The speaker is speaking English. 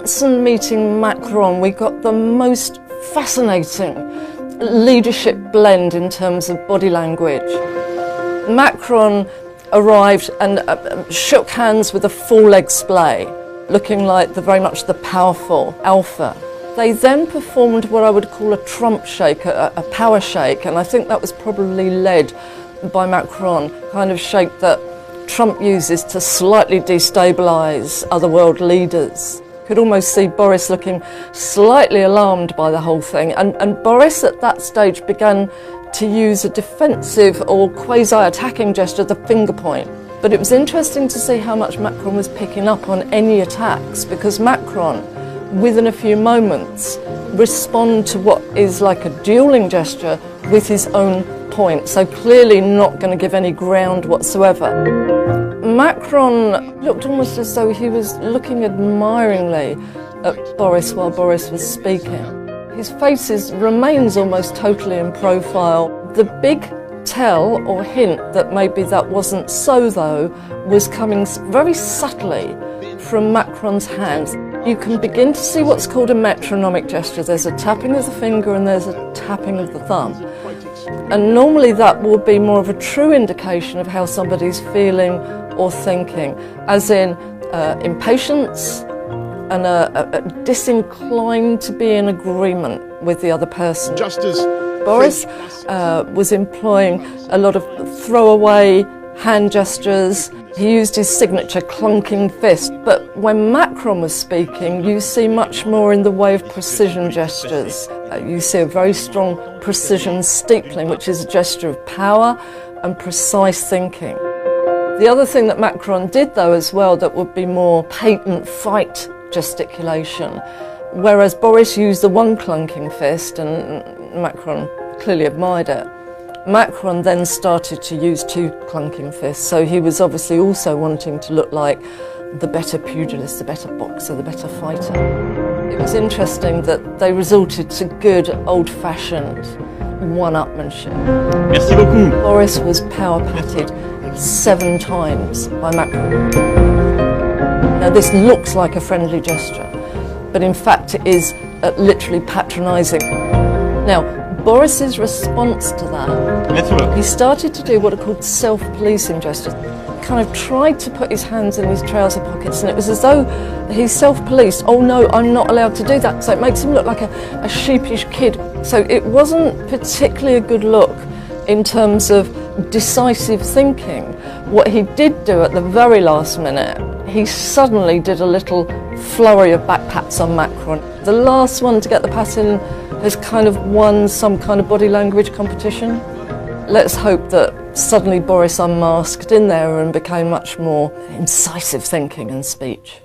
Johnson meeting Macron, we got the most fascinating leadership blend in terms of body language. Macron arrived and shook hands with a full leg splay, looking like very much the powerful alpha. They then performed what I would call a Trump shake, a power shake, and I think that was probably led by Macron, kind of shake that Trump uses to slightly destabilise other world leaders. Could almost see Boris looking slightly alarmed by the whole thing, and Boris at that stage began to use a defensive or quasi-attacking gesture, the finger point. But it was interesting to see how much Macron was picking up on any attacks, because Macron, within a few moments, respond to what is like a dueling gesture with his own point, so clearly not going to give any ground whatsoever. Macron looked almost as though he was looking admiringly at Boris while Boris was speaking. His face remains almost totally in profile. The big tell or hint that maybe that wasn't so, though, was coming very subtly from Macron's hands. You can begin to see what's called a metronomic gesture. There's a tapping of the finger and there's a tapping of the thumb. And normally that will be more of a true indication of how somebody's feeling or thinking, as in impatience and a disinclined to be in agreement with the other person. Just as Boris was employing a lot of throwaway hand gestures. He used his signature clunking fist, but when Macron was speaking, you see much more in the way of precision gestures. You see a very strong precision steepling, which is a gesture of power and precise thinking. The other thing that Macron did, though, as well, that would be more patent fight gesticulation, whereas Boris used the one clunking fist, and Macron clearly admired it. Macron then started to use two clunking fists, so he was obviously also wanting to look like the better pugilist, the better boxer, the better fighter. It was interesting that they resorted to good old-fashioned one-upmanship. Merci beaucoup. Boris was power-patted 7 times by Macron. Now this looks like a friendly gesture, but in fact it is literally patronising. Now, Boris's response to that, he started to do what are called self-policing gestures. Kind of tried to put his hands in his trouser pockets, and it was as though he self-policed. Oh no, I'm not allowed to do that. So it makes him look like a sheepish kid. So it wasn't particularly a good look in terms of decisive thinking. What he did do at the very last minute, he suddenly did a little flurry of back pats on Macron. The last one to get the pat in has kind of won some kind of body language competition. Let's hope that suddenly Boris unmasked in there and became much more incisive thinking and speech.